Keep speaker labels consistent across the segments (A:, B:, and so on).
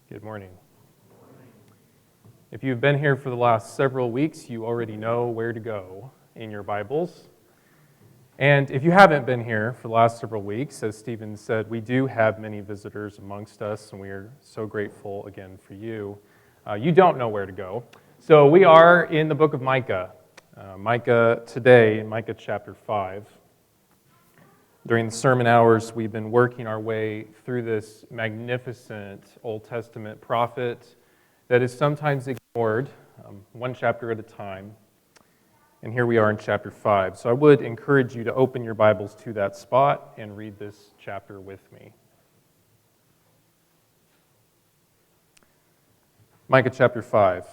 A: Good morning. If you've been here for the last several weeks, you already know where to go in your Bibles. And if you haven't been here for the last several weeks, as Stephen said, we do have many visitors amongst us, and we are so grateful again for you. You don't know where to go. So we are in the book of Micah. Micah today, in Micah chapter 5. During the sermon hours, we've been working our way through this magnificent Old Testament prophet that is sometimes ignored, one chapter at a time. And here we are in chapter 5. So I would encourage you to open your Bibles to that spot and read this chapter with me. Micah chapter 5.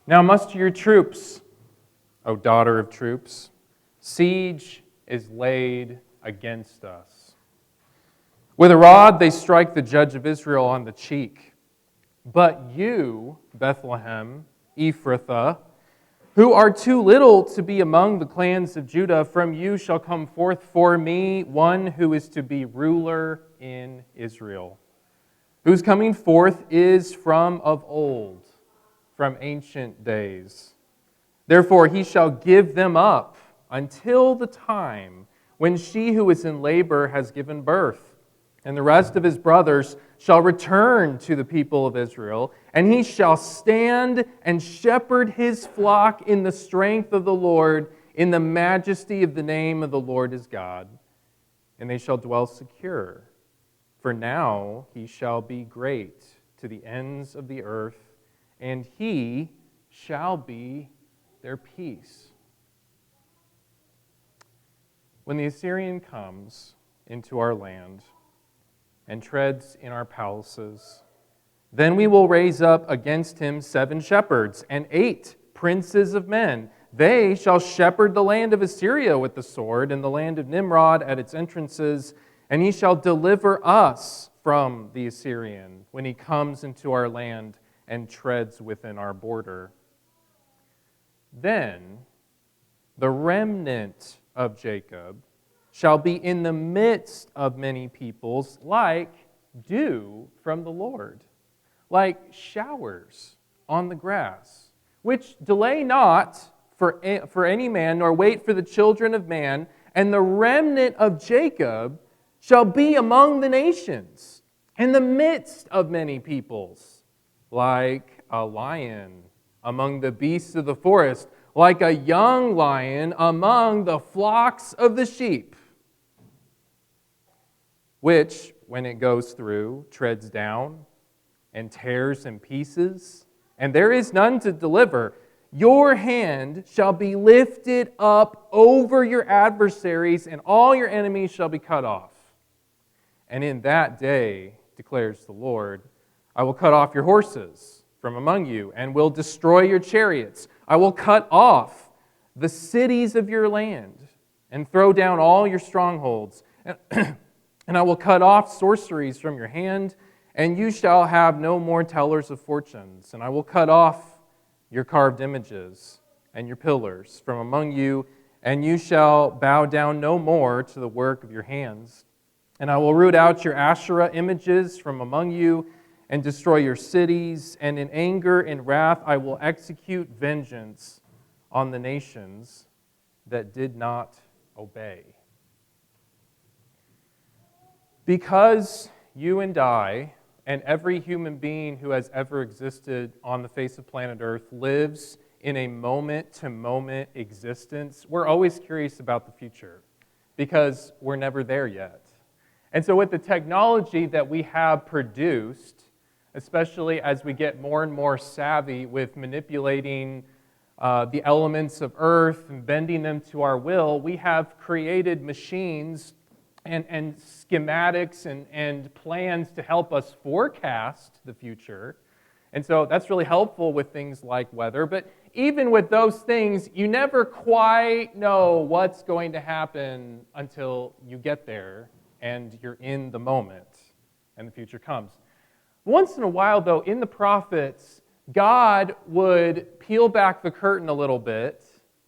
A: Now muster your troops, O daughter of troops. Siege is laid against us. With a rod they strike the judge of Israel on the cheek. But you, Bethlehem, Ephrathah, who are too little to be among the clans of Judah, from you shall come forth for me one who is to be ruler in Israel, whose coming forth is from of old, from ancient days. Therefore he shall give them up until the time when she who is in labor has given birth. And the rest of his brothers shall return to the people of Israel, and he shall stand and shepherd his flock in the strength of the Lord, in the majesty of the name of the Lord his God. And they shall dwell secure. For now he shall be great to the ends of the earth, and he shall be their peace. When the Assyrian comes into our land and treads in our palaces, then we will raise up against him 7 shepherds and 8 princes of men. They shall shepherd the land of Assyria with the sword, and the land of Nimrod at its entrances, and he shall deliver us from the Assyrian when he comes into our land and treads within our border. Then the remnant of Jacob shall be in the midst of many peoples, like dew from the Lord, like showers on the grass, which delay not for any man, nor wait for the children of man. And the remnant of Jacob shall be among the nations, in the midst of many peoples, like a lion among the beasts of the forest, like a young lion among the flocks of the sheep, which, when it goes through, treads down and tears in pieces, and there is none to deliver. Your hand shall be lifted up over your adversaries, and all your enemies shall be cut off. And in that day, declares the Lord, I will cut off your horses from among you, and will destroy your chariots. I will cut off the cities of your land, and throw down all your strongholds. And I will cut off sorceries from your hand, and you shall have no more tellers of fortunes. And I will cut off your carved images and your pillars from among you, and you shall bow down no more to the work of your hands. And I will root out your Asherah images from among you, and destroy your cities, and in anger and wrath I will execute vengeance on the nations that did not obey. Because you and I, and every human being who has ever existed on the face of planet Earth, lives in a moment-to-moment existence, we're always curious about the future, because we're never there yet. And so with the technology that we have produced, especially as we get more and more savvy with manipulating the elements of Earth and bending them to our will, we have created machines and schematics and plans to help us forecast the future. And so that's really helpful with things like weather. But even with those things, you never quite know what's going to happen until you get there and you're in the moment and the future comes. Once in a while, though, in the prophets, God would peel back the curtain a little bit,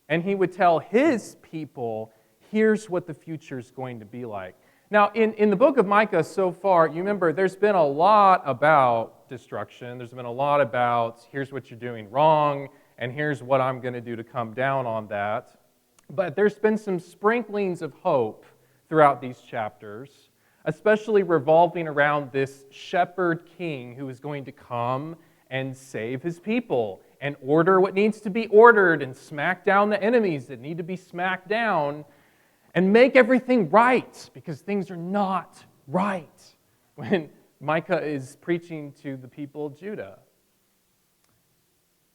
A: and he would tell his people, here's what the future is going to be like. Now, in the book of Micah so far, you remember there's been a lot about destruction. There's been a lot about here's what you're doing wrong, and here's what I'm going to do to come down on that. But there's been some sprinklings of hope throughout these chapters, especially revolving around this shepherd king who is going to come and save his people and order what needs to be ordered and smack down the enemies that need to be smacked down and make everything right, because things are not right when Micah is preaching to the people of Judah.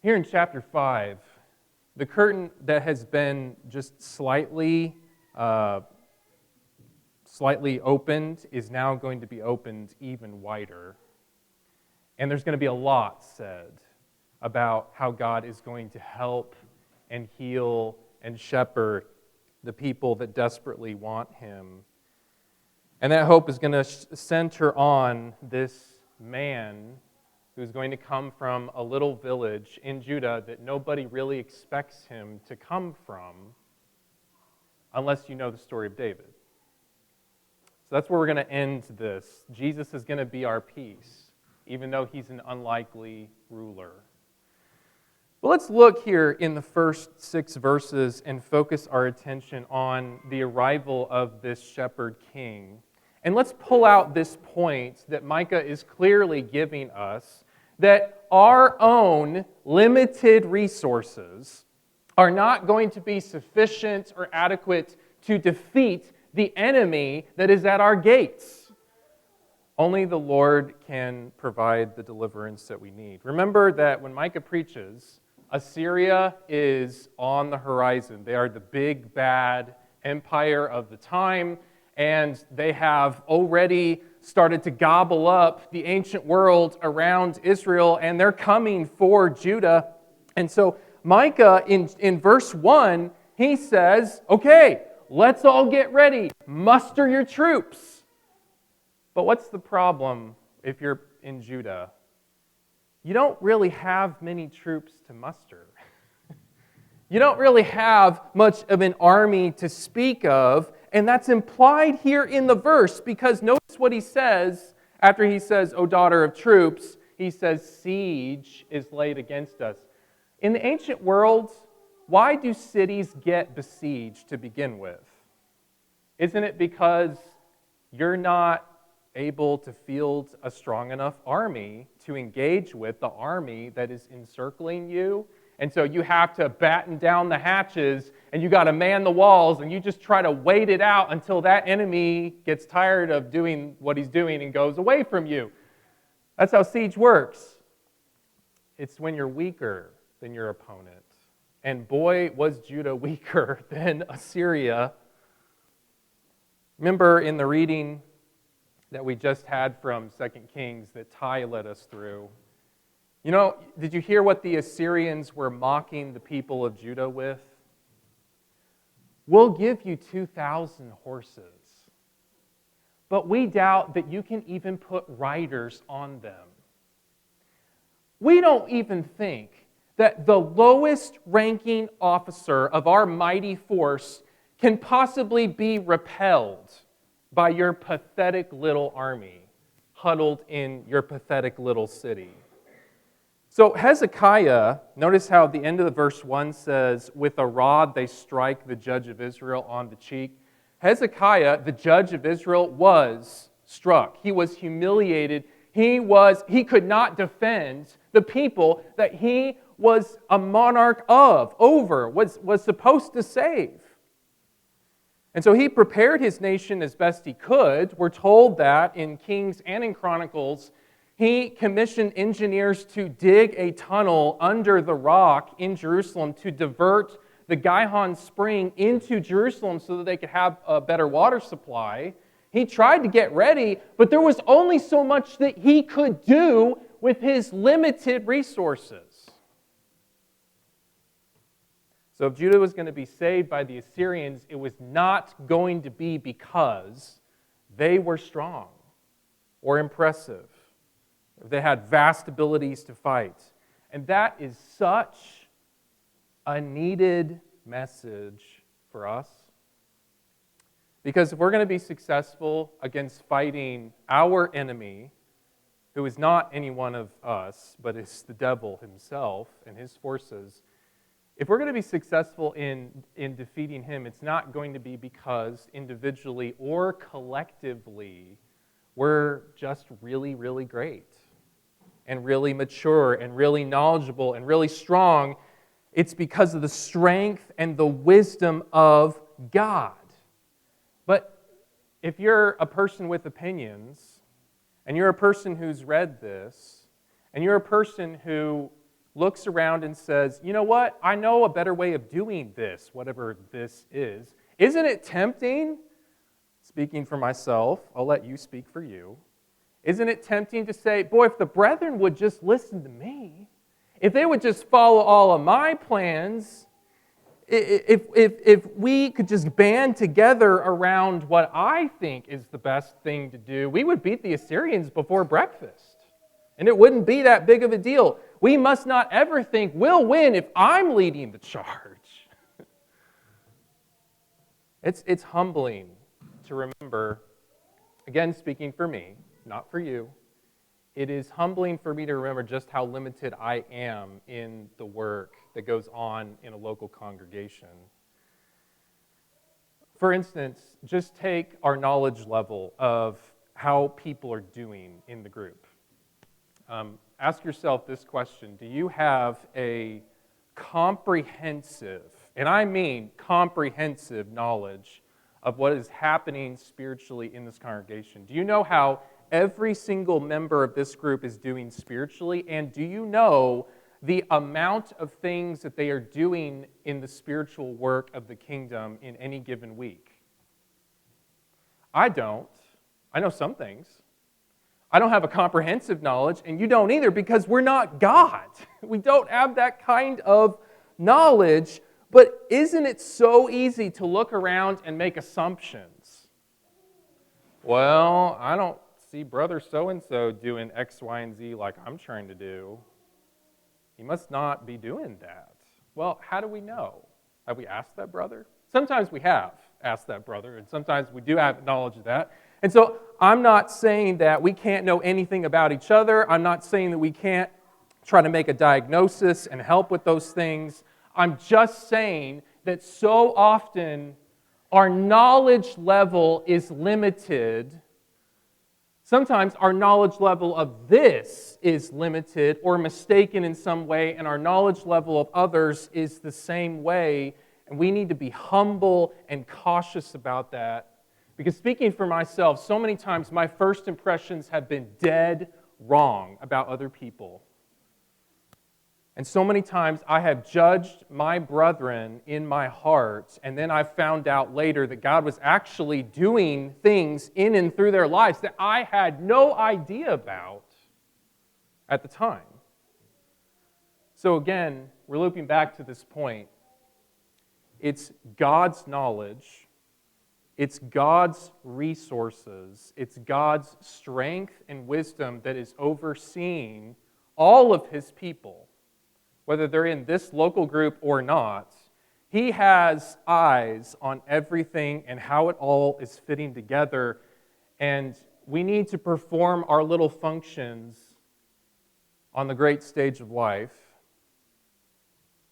A: Here in chapter 5, the curtain that has been just slightly opened is now going to be opened even wider. And there's going to be a lot said about how God is going to help and heal and shepherd the people that desperately want him. And that hope is going to center on this man who's going to come from a little village in Judah that nobody really expects him to come from unless you know the story of David. So that's where we're going to end this. Jesus is going to be our peace, even though he's an unlikely ruler. Well, let's look here in the first 6 verses and focus our attention on the arrival of this shepherd king. And let's pull out this point that Micah is clearly giving us, that our own limited resources are not going to be sufficient or adequate to defeat the enemy that is at our gates. Only the Lord can provide the deliverance that we need. Remember that when Micah preaches, Assyria is on the horizon. They are the big, bad empire of the time, and they have already started to gobble up the ancient world around Israel, and they're coming for Judah. And so Micah, in verse 1, he says, okay, let's all get ready. Muster your troops. But what's the problem if you're in Judah? You don't really have many troops to muster. You don't really have much of an army to speak of, and that's implied here in the verse, because notice what he says after he says, O daughter of troops, he says, siege is laid against us. In the ancient world, why do cities get besieged to begin with? Isn't it because you're not able to field a strong enough army to engage with the army that is encircling you? And so you have to batten down the hatches, and you got to man the walls, and you just try to wait it out until that enemy gets tired of doing what he's doing and goes away from you. That's how siege works. It's when you're weaker than your opponent. And boy, was Judah weaker than Assyria. Remember in the reading that we just had from 2 Kings that Ty led us through, you know, did you hear what the Assyrians were mocking the people of Judah with? We'll give you 2,000 horses, but we doubt that you can even put riders on them. We don't even think that the lowest ranking officer of our mighty force can possibly be repelled by your pathetic little army huddled in your pathetic little city. So Hezekiah, notice how the end of the verse 1 says, with a rod they strike the judge of Israel on the cheek. Hezekiah, the judge of Israel, was struck. He was humiliated. He could not defend the people that he was a monarch over, was supposed to save. And so he prepared his nation as best he could. We're told that in Kings and in Chronicles, he commissioned engineers to dig a tunnel under the rock in Jerusalem to divert the Gihon spring into Jerusalem so that they could have a better water supply. He tried to get ready, but there was only so much that he could do with his limited resources. So if Judah was going to be saved by the Assyrians, it was not going to be because they were strong or impressive. They had vast abilities to fight. And that is such a needed message for us. Because if we're going to be successful against fighting our enemy, who is not any one of us, but is the devil himself and his forces, if we're going to be successful in defeating him, it's not going to be because individually or collectively we're just really, really great and really mature and really knowledgeable and really strong. It's because of the strength and the wisdom of God. But if you're a person with opinions, and you're a person who's read this, and you're a person who looks around and says, you know what, I know a better way of doing this, whatever this is. Isn't it tempting? Speaking for myself, I'll let you speak for you. Isn't it tempting to say, boy, if the brethren would just listen to me, if they would just follow all of my plans, if we could just band together around what I think is the best thing to do, we would beat the Assyrians before breakfast. And it wouldn't be that big of a deal. We must not ever think we'll win if I'm leading the charge. It's humbling to remember, again speaking for me, not for you, it is humbling for me to remember just how limited I am in the work that goes on in a local congregation. For instance, just take our knowledge level of how people are doing in the group. Ask yourself this question: do you have a comprehensive, and I mean comprehensive, knowledge of what is happening spiritually in this congregation? Do you know how every single member of this group is doing spiritually? And do you know the amount of things that they are doing in the spiritual work of the kingdom in any given week? I don't. I know some things. I don't have a comprehensive knowledge, and you don't either, because we're not God. We don't have that kind of knowledge. But isn't it so easy to look around and make assumptions? Well, I don't see brother so-and-so doing X, Y, and Z like I'm trying to do. He must not be doing that. Well, how do we know? Have we asked that brother? Sometimes we have asked that brother, and sometimes we do have knowledge of that. And so I'm not saying that we can't know anything about each other. I'm not saying that we can't try to make a diagnosis and help with those things. I'm just saying that so often our knowledge level is limited. Sometimes our knowledge level of this is limited or mistaken in some way, and our knowledge level of others is the same way. And we need to be humble and cautious about that. Because speaking for myself, so many times my first impressions have been dead wrong about other people. And so many times I have judged my brethren in my heart, and then I found out later that God was actually doing things in and through their lives that I had no idea about at the time. So again, we're looping back to this point. It's God's knowledge, it's God's resources, it's God's strength and wisdom that is overseeing all of His people. Whether they're in this local group or not, He has eyes on everything and how it all is fitting together. And we need to perform our little functions on the great stage of life,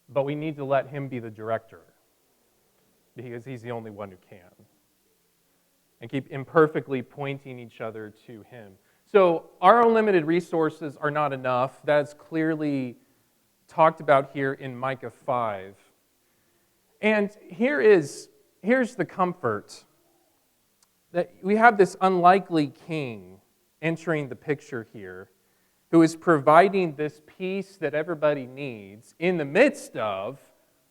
A: but we need to let Him be the director, because He's the only one who can. And keep imperfectly pointing each other to Him. So our unlimited resources are not enough. That's clearly talked about here in Micah 5. And here's the comfort, that we have this unlikely king entering the picture here, who is providing this peace that everybody needs in the midst of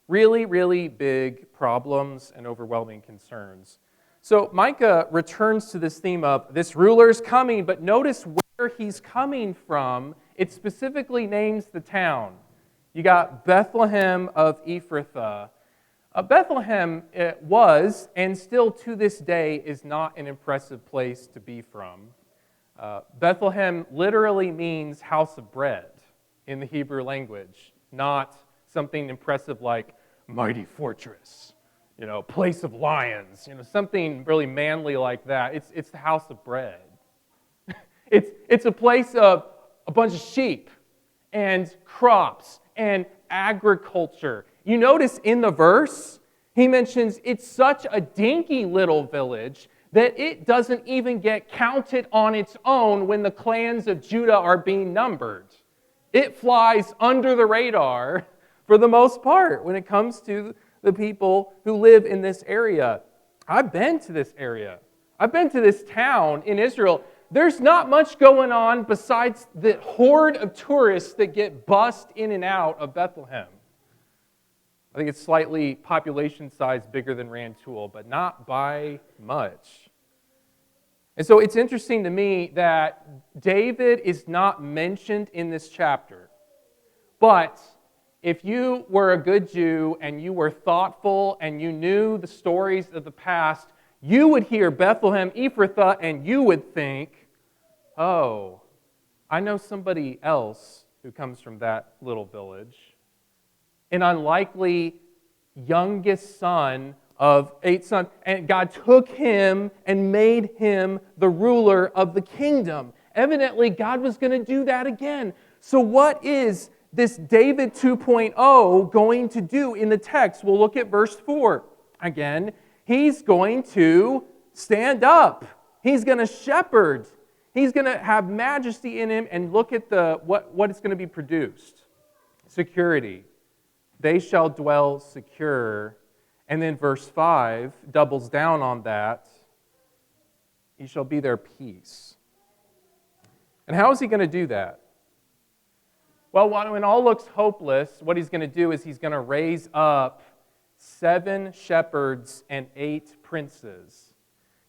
A: really, really big problems and overwhelming concerns. So Micah returns to this theme of this ruler's coming, but notice where he's coming from. It specifically names the town. You got Bethlehem of Ephrathah. Bethlehem was, and still to this day, is not an impressive place to be from. Bethlehem literally means house of bread in the Hebrew language, not something impressive like mighty fortress. place of lions, something really manly like that. It's the house of bread. It's a place of a bunch of sheep and crops and agriculture. You notice in the verse, he mentions it's such a dinky little village that it doesn't even get counted on its own when the clans of Judah are being numbered. It flies under the radar for the most part when it comes to the people who live in this area. I've been to this area. I've been to this town in Israel. There's not much going on besides the horde of tourists that get bussed in and out of Bethlehem. I think it's slightly population size bigger than Rantoul, but not by much. And so it's interesting to me that David is not mentioned in this chapter. But if you were a good Jew and you were thoughtful and you knew the stories of the past, you would hear Bethlehem Ephrathah and you would think, oh, I know somebody else who comes from that little village. An unlikely youngest son of 8 sons. And God took him and made him the ruler of the kingdom. Evidently, God was going to do that again. So what is this David 2.0 going to do in the text? We'll look at verse 4. Again, he's going to stand up. He's going to shepherd. He's going to have majesty in him, and look at what is going to be produced. Security. They shall dwell secure. And then verse 5 doubles down on that. He shall be their peace. And how is he going to do that? Well, when all looks hopeless, what he's going to do is he's going to raise up 7 shepherds and 8 princes.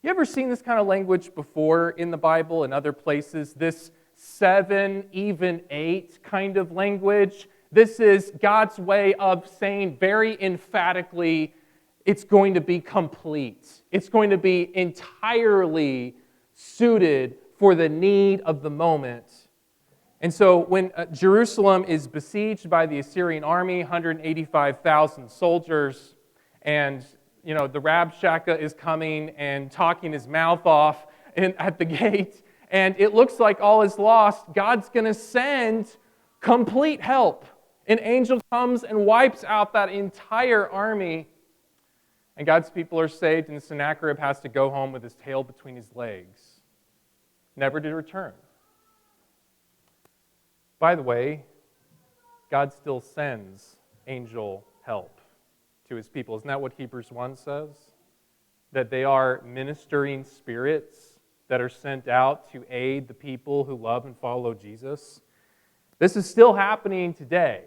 A: You ever seen this kind of language before in the Bible and other places? This 7, even 8 kind of language. This is God's way of saying very emphatically, it's going to be complete. It's going to be entirely suited for the need of the moment. And so when Jerusalem is besieged by the Assyrian army, 185,000 soldiers, and the Rabshakeh is coming and talking his mouth off at the gate, and it looks like all is lost, God's going to send complete help. An angel comes and wipes out that entire army, and God's people are saved, and Sennacherib has to go home with his tail between his legs, never to return. By the way, God still sends angel help to his people. Isn't that what Hebrews 1 says? That they are ministering spirits that are sent out to aid the people who love and follow Jesus. This is still happening today.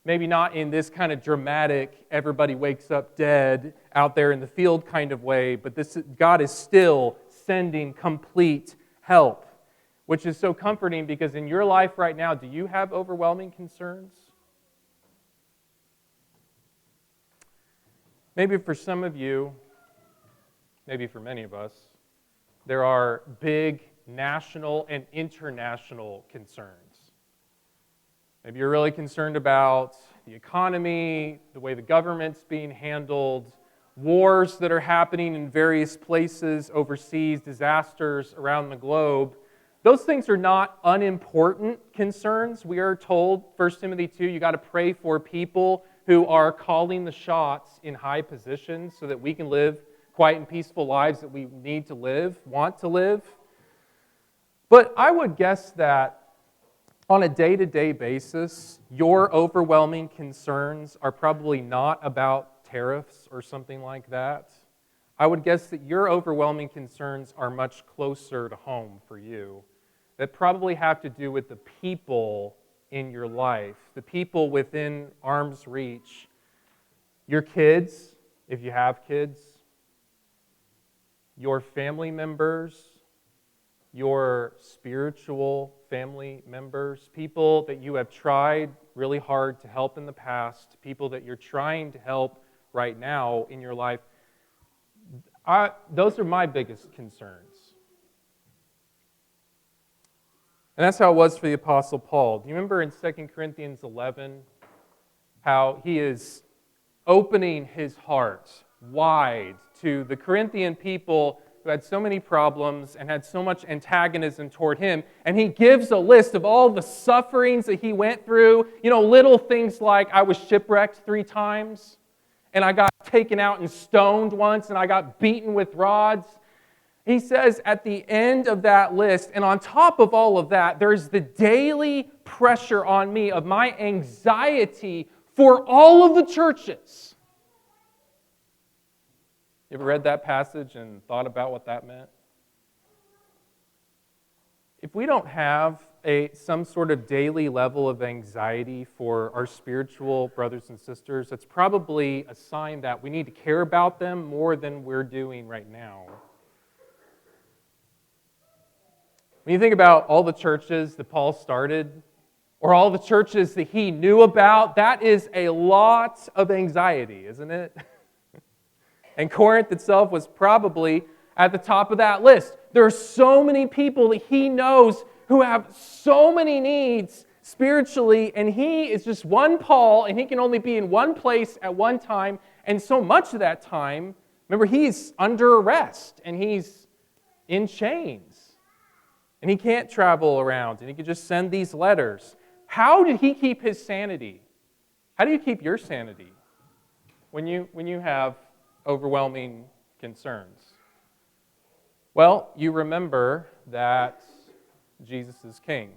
A: Maybe not in this kind of dramatic, everybody wakes up dead out there in the field kind of way, but God is still sending complete help, which is so comforting because in your life right now, do you have overwhelming concerns? Maybe for some of you, maybe for many of us, there are big national and international concerns. Maybe you're really concerned about the economy, the way the government's being handled, wars that are happening in various places overseas, disasters around the globe. Those things are not unimportant concerns. We are told, 1 Timothy 2, you got to pray for people who are calling the shots in high positions so that we can live quiet and peaceful lives that we need to live, want to live. But I would guess that on a day-to-day basis, your overwhelming concerns are probably not about tariffs or something like that. I would guess that your overwhelming concerns are much closer to home for you, that probably have to do with the people in your life, the people within arm's reach, your kids, if you have kids, your family members, your spiritual family members, people that you have tried really hard to help in the past, people that you're trying to help right now in your life. Those are my biggest concerns. And that's how it was for the Apostle Paul. Do you remember in 2 Corinthians 11 how he is opening his heart wide to the Corinthian people who had so many problems and had so much antagonism toward him. And he gives a list of all the sufferings that he went through. Little things like, I was shipwrecked 3 times, and I got taken out and stoned once, and I got beaten with rods. He says at the end of that list, and on top of all of that, there's the daily pressure on me of my anxiety for all of the churches. You ever read that passage and thought about what that meant? If we don't have some sort of daily level of anxiety for our spiritual brothers and sisters, that's probably a sign that we need to care about them more than we're doing right now. When you think about all the churches that Paul started, or all the churches that he knew about, that is a lot of anxiety, isn't it? And Corinth itself was probably at the top of that list. There are so many people that he knows who have so many needs spiritually, and he is just one Paul, and he can only be in one place at one time, and so much of that time, remember, he's under arrest, and he's in chains, and he can't travel around, and he can just send these letters. How did he keep his sanity? How do you keep your sanity when you have overwhelming concerns? Well, you remember that Jesus is King.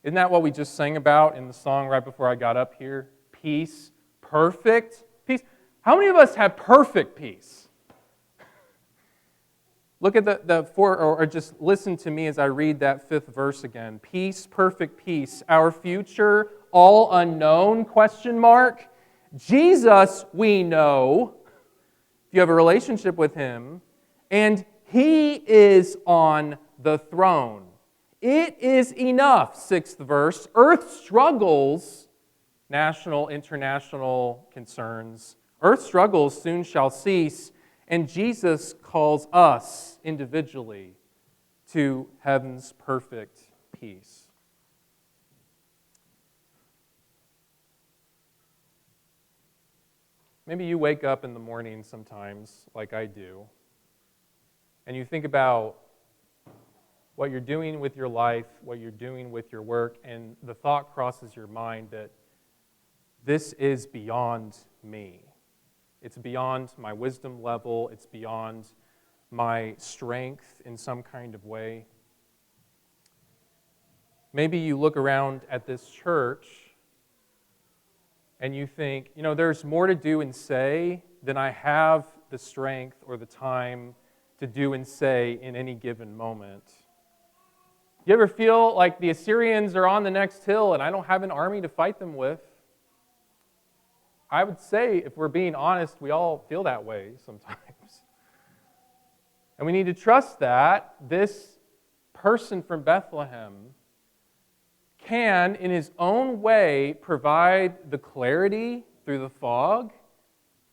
A: Isn't that what we just sang about in the song right before I got up here? Peace, perfect peace. How many of us have perfect peace? Look at the four, or just listen to me as I read that 5th verse again. Peace, perfect peace. Our future, all unknown, ? Jesus, we know, if you have a relationship with him, and he is on the throne. It is enough, 6th verse. Earth struggles, national, international concerns. Earth struggles soon shall cease, and Jesus calls us individually to heaven's perfect peace. Maybe you wake up in the morning sometimes, like I do, and you think about what you're doing with your life, what you're doing with your work, and the thought crosses your mind that this is beyond me. It's beyond my wisdom level. It's beyond my strength in some kind of way. Maybe you look around at this church and you think, there's more to do and say than I have the strength or the time to do and say in any given moment. You ever feel like the Assyrians are on the next hill and I don't have an army to fight them with? I would say, if we're being honest, we all feel that way sometimes. And we need to trust that this person from Bethlehem can, in his own way, provide the clarity through the fog.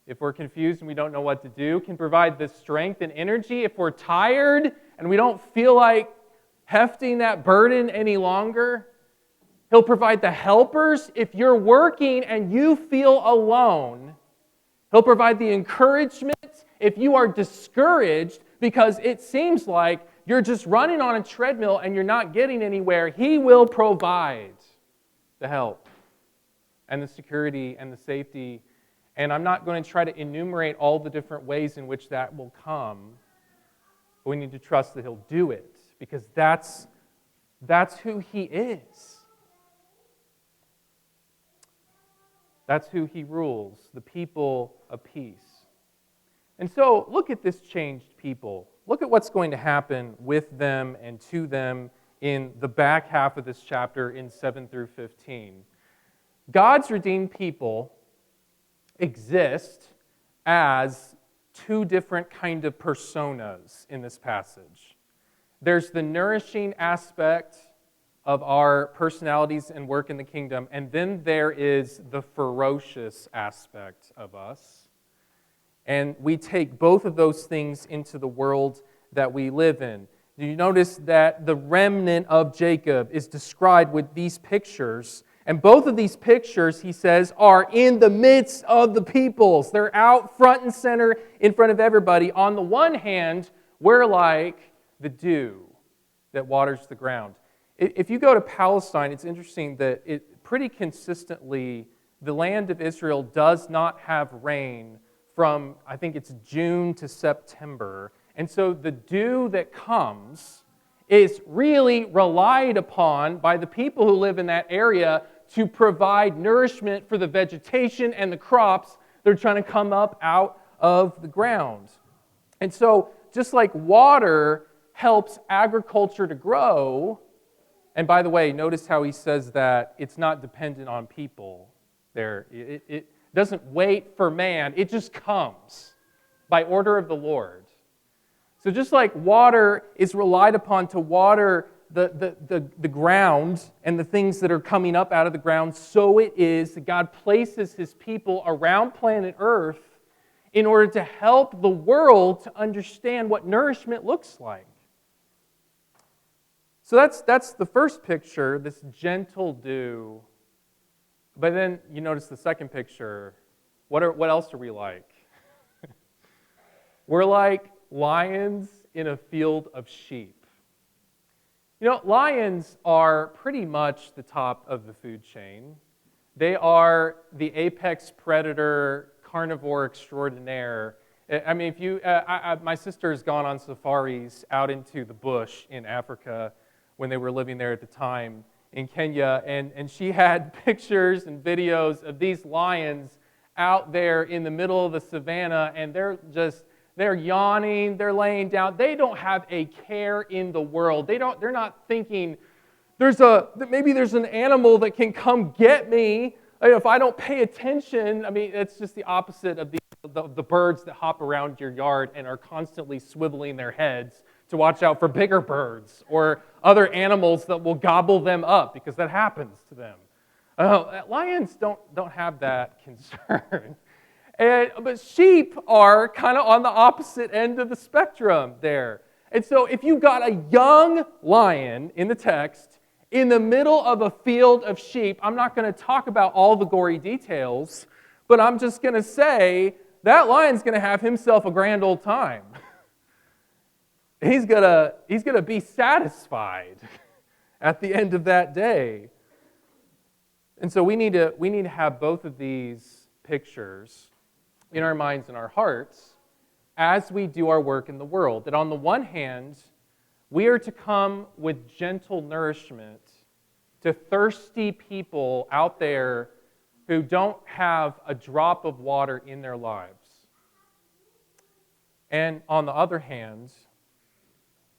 A: If we're confused and we don't know what to do, can provide the strength and energy. If we're tired and we don't feel like hefting that burden any longer, he'll provide the helpers. If you're working and you feel alone, he'll provide the encouragement. If you are discouraged because it seems like you're just running on a treadmill and you're not getting anywhere, he will provide the help and the security and the safety. And I'm not going to try to enumerate all the different ways in which that will come, but we need to trust that he'll do it because that's who he is. That's who he rules, the people of peace. And so look at this changed people. Look at what's going to happen with them and to them in the back half of this chapter in 7 through 15. God's redeemed people exist as 2 different kind of personas in this passage. There's the nourishing aspect of our personalities and work in the kingdom, and then there is the ferocious aspect of us. And we take both of those things into the world that we live in. Do you notice that the remnant of Jacob is described with these pictures And both of these pictures, he says, are in the midst of the peoples. They're out front and center in front of everybody. On the one hand, we're like the dew that waters the ground. If you go to Palestine, it's interesting that pretty consistently, the land of Israel does not have rain from, I think it's June to September. And so the dew that comes is really relied upon by the people who live in that area to provide nourishment for the vegetation and the crops that are trying to come up out of the ground. And so just like water helps agriculture to grow, and by the way, notice how he says that it's not dependent on people there. It doesn't wait for man. It just comes by order of the Lord. So just like water is relied upon to water the ground and the things that are coming up out of the ground, so it is that God places his people around planet Earth in order to help the world to understand what nourishment looks like. So that's the first picture, this gentle dew. But then you notice the second picture. What else are we like? We're like lions in a field of sheep. You know, lions are pretty much the top of the food chain. They are the apex predator, carnivore extraordinaire. I mean, my sister has gone on safaris out into the bush in Africa when they were living there at the time in Kenya, and she had pictures and videos of these lions out there in the middle of the savannah, and they're yawning, they're laying down. They don't have a care in the world. They're not thinking, maybe there's an animal that can come get me if I don't pay attention. I mean, it's just the opposite of the birds that hop around your yard and are constantly swiveling their heads to watch out for bigger birds or other animals that will gobble them up, because that happens to them. Lions don't have that concern. But sheep are kind of on the opposite end of the spectrum there. And so if you've got a young lion in the text in the middle of a field of sheep, I'm not going to talk about all the gory details, but I'm just going to say that lion's going to have himself a grand old time. He's going to be satisfied at the end of that day. And so we need to have both of these pictures in our minds and our hearts as we do our work in the world. That on the one hand, we are to come with gentle nourishment to thirsty people out there who don't have a drop of water in their lives. And on the other hand,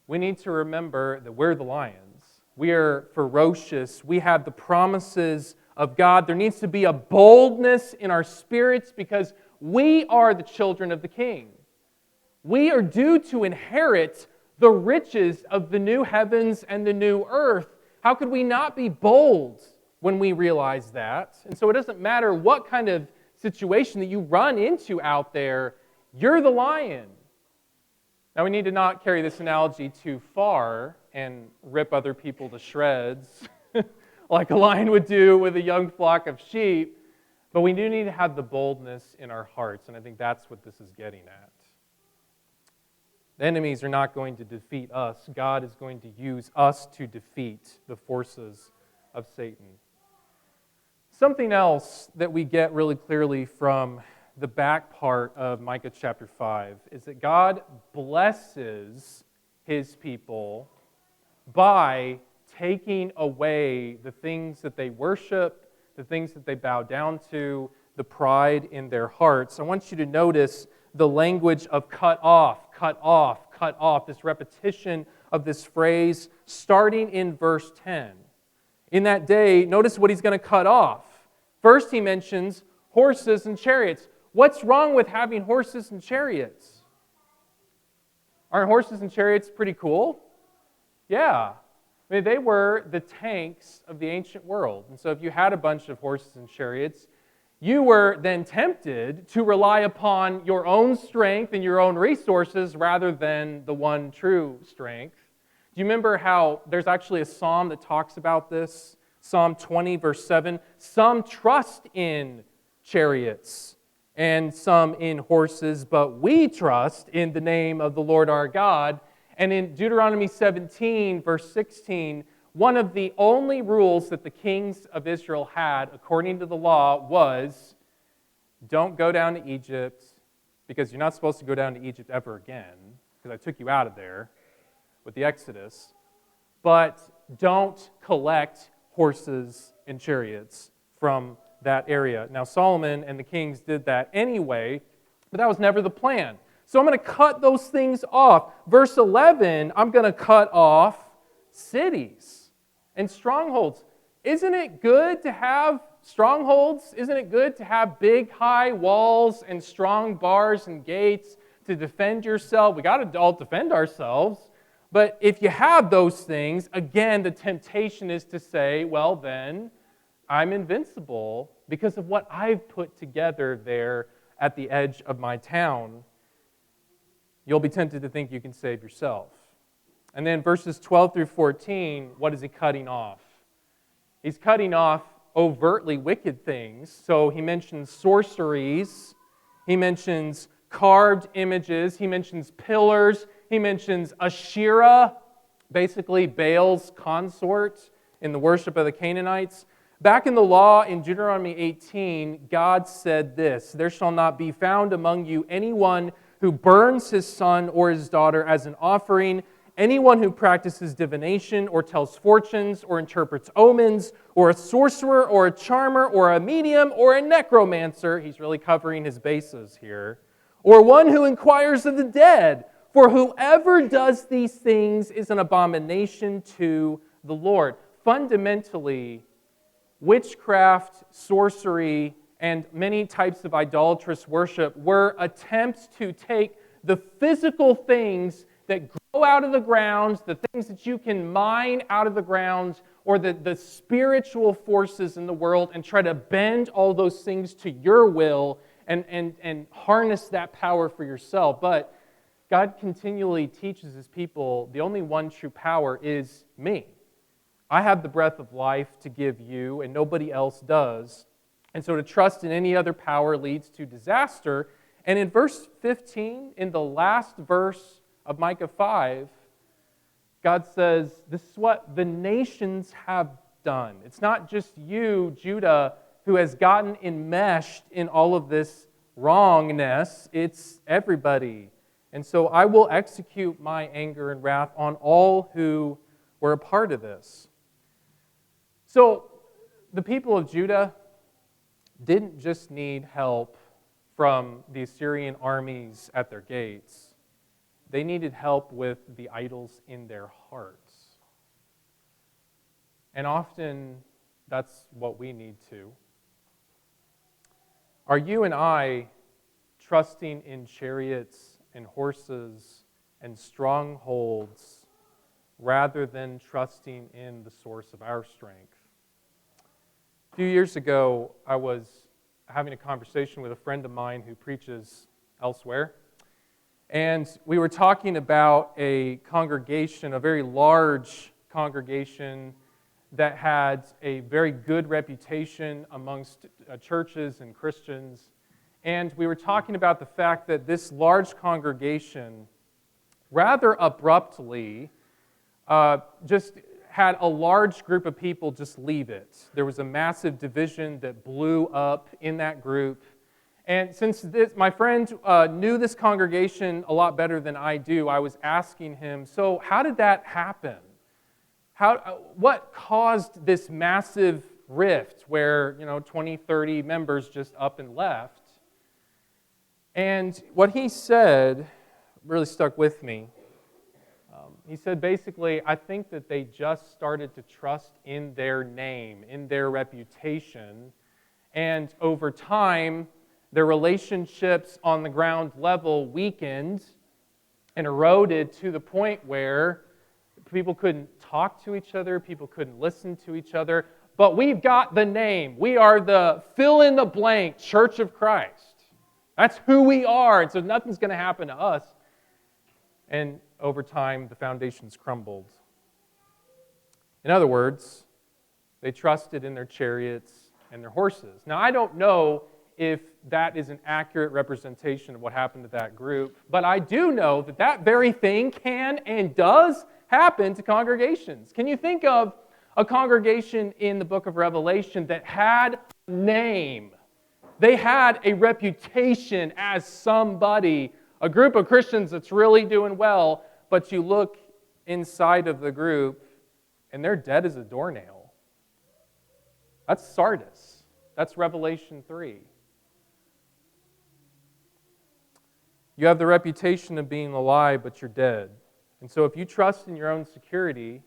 A: we need to remember that we're the lions. We are ferocious. We have the promises of God. There needs to be a boldness in our spirits because we are the children of the King. We are due to inherit the riches of the new heavens and the new earth. How could we not be bold when we realize that? And so it doesn't matter what kind of situation that you run into out there, you're the lion. Now we need to not carry this analogy too far and rip other people to shreds like a lion would do with a young flock of sheep. But we do need to have the boldness in our hearts, and I think that's what this is getting at. The enemies are not going to defeat us. God is going to use us to defeat the forces of Satan. Something else that we get really clearly from the back part of Micah chapter 5 is that God blesses his people by taking away the things that they worship, the things that they bow down to, the pride in their hearts. I want you to notice the language of cut off, cut off, cut off, this repetition of this phrase starting in verse 10. In that day, notice what he's going to cut off. First, he mentions horses and chariots. What's wrong with having horses and chariots? Aren't horses and chariots pretty cool? Yeah. I mean, they were the tanks of the ancient world. And so if you had a bunch of horses and chariots, you were then tempted to rely upon your own strength and your own resources rather than the one true strength. Do you remember how there's actually a psalm that talks about this? Psalm 20, verse 7, some trust in chariots and some in horses, but we trust in the name of the Lord our God. And in Deuteronomy 17, verse 16, one of the only rules that the kings of Israel had, according to the law, was don't go down to Egypt, because you're not supposed to go down to Egypt ever again, because I took you out of there with the Exodus. But don't collect horses and chariots from that area. Now, Solomon and the kings did that anyway, but that was never the plan. So I'm going to cut those things off. Verse 11, I'm going to cut off cities and strongholds. Isn't it good to have strongholds? Isn't it good to have big, high walls and strong bars and gates to defend yourself? We got to all defend ourselves. But if you have those things, again, the temptation is to say, well, then I'm invincible because of what I've put together there at the edge of my town. You'll be tempted to think you can save yourself. And then verses 12 through 14, what is he cutting off? He's cutting off overtly wicked things. So he mentions sorceries, he mentions carved images, he mentions pillars, he mentions Asherah, basically Baal's consort in the worship of the Canaanites. Back in the law in Deuteronomy 18, God said this, "There shall not be found among you anyone who burns his son or his daughter as an offering, anyone who practices divination or tells fortunes or interprets omens, or a sorcerer or a charmer or a medium or a necromancer," he's really covering his bases here, "or one who inquires of the dead, for whoever does these things is an abomination to the Lord." Fundamentally, witchcraft, sorcery, and many types of idolatrous worship were attempts to take the physical things that grow out of the ground, the things that you can mine out of the ground, or the spiritual forces in the world, and try to bend all those things to your will and harness that power for yourself. But God continually teaches his people the only one true power is me. I have the breath of life to give you, and nobody else does. And so to trust in any other power leads to disaster. And in verse 15, in the last verse of Micah 5, God says, this is what the nations have done. It's not just you, Judah, who has gotten enmeshed in all of this wrongness. It's everybody. And so I will execute my anger and wrath on all who were a part of this. So the people of Judah didn't just need help from the Assyrian armies at their gates. They needed help with the idols in their hearts. And often that's what we need too. Are you and I trusting in chariots and horses and strongholds rather than trusting in the source of our strength? A few years ago, I was having a conversation with a friend of mine who preaches elsewhere. And we were talking about a congregation, a very large congregation that had a very good reputation amongst churches and Christians. And we were talking about the fact that this large congregation rather abruptly just had a large group of people just leave it. There was a massive division that blew up in that group. And since my friend knew this congregation a lot better than I do, I was asking him, so how did that happen? What caused this massive rift where 20, 30 members just up and left? And what he said really stuck with me. He said, basically, I think that they just started to trust in their name, in their reputation, and over time, their relationships on the ground level weakened and eroded to the point where people couldn't talk to each other, people couldn't listen to each other, but we've got the name. We are the fill-in-the-blank Church of Christ. That's who we are, and so nothing's going to happen to us. And over time, the foundations crumbled. In other words, They trusted in their chariots and their horses. Now, I don't know if that is an accurate representation of what happened to that group, but I do know that that very thing can and does happen to congregations. Can you think of a congregation in the book of Revelation that had a name? They had a reputation as somebody, a group of Christians that's really doing well, but you look inside of the group and they're dead as a doornail. That's Sardis. That's Revelation 3. You have the reputation of being alive, but you're dead. And so if you trust in your own security,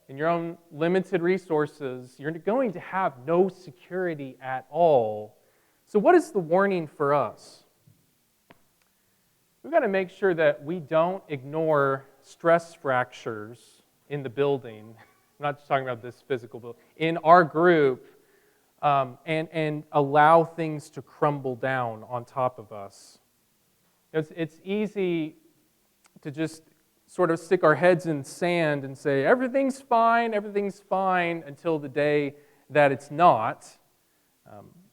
A: in your own limited resources, you're going to have no security at all. So what is the warning for us? We've got to make sure that we don't ignore stress fractures in the building. I'm not just talking about this physical building. In our group, and allow things to crumble down on top of us. It's easy to just sort of stick our heads in sand and say, everything's fine, until the day that it's not.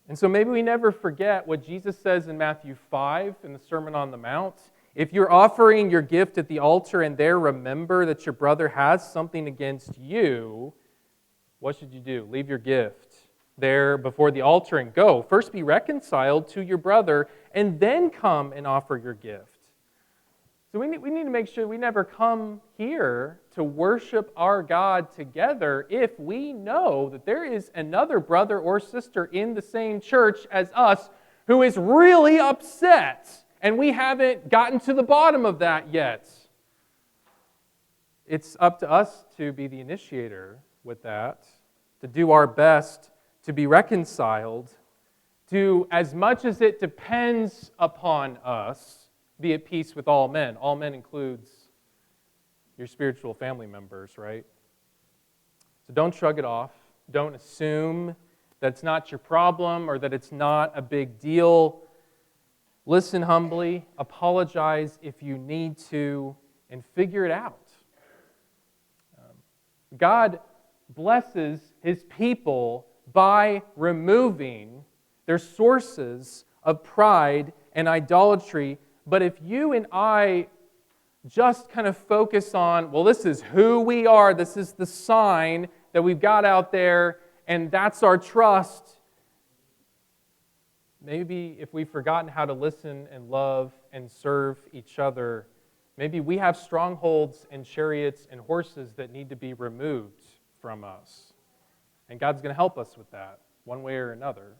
A: And so maybe we never forget what Jesus says in Matthew 5 in the Sermon on the Mount. If you're offering your gift at the altar and there remember that your brother has something against you, what should you do? Leave your gift there before the altar and go. First be reconciled to your brother and then come and offer your gift. So we need to make sure we never come here to worship our God together if we know that there is another brother or sister in the same church as us who is really upset, and we haven't gotten to the bottom of that yet. It's up to us to be the initiator with that, to do our best to be reconciled, to, as much as it depends upon us, be at peace with all men. All men includes your spiritual family members, right? So don't shrug it off. Don't assume that it's not your problem or that it's not a big deal. Listen humbly, apologize if you need to, and figure it out. God blesses His people by removing their sources of pride and idolatry. But if you and I just kind of focus on, well, this is who we are, this is the sign that we've got out there, and that's our trust, maybe if we've forgotten how to listen and love and serve each other, maybe we have strongholds and chariots and horses that need to be removed from us. And God's going to help us with that, one way or another.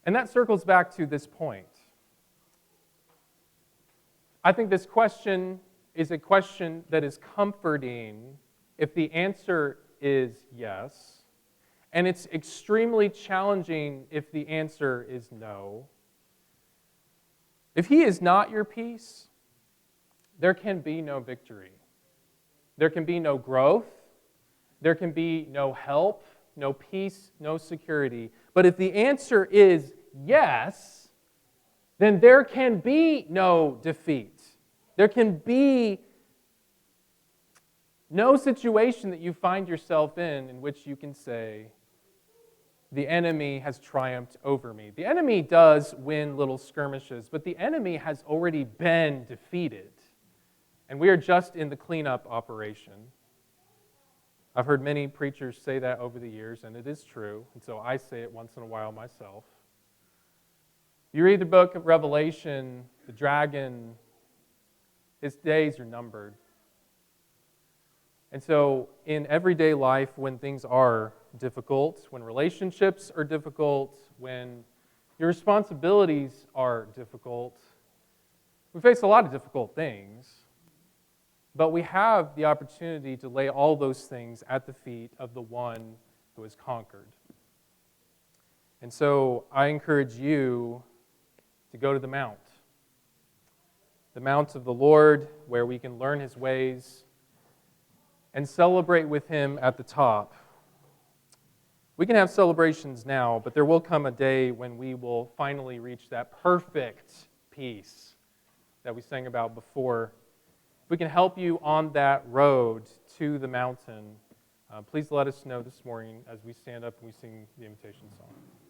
A: And that circles back to this point. I think this question is a question that is comforting if the answer is yes, and it's extremely challenging if the answer is no. If He is not your peace, there can be no victory. There can be no growth. There can be no help, no peace, no security. But if the answer is yes, then there can be no defeat. There can be no situation that you find yourself in which you can say, the enemy has triumphed over me. The enemy does win little skirmishes, but the enemy has already been defeated. And we are just in the cleanup operation. I've heard many preachers say that over the years, and it is true, and so I say it once in a while myself. You read the book of Revelation, the dragon, his days are numbered. And so in everyday life, when things are difficult, when relationships are difficult, when your responsibilities are difficult, we face a lot of difficult things. But we have the opportunity to lay all those things at the feet of the one who has conquered. And so I encourage you to go to the Mount of the Lord, where we can learn His ways and celebrate with Him at the top. We can have celebrations now, but there will come a day when we will finally reach that perfect peace that we sang about before. We can help you on that road to the mountain. Please let us know this morning as we stand up and we sing the invitation song.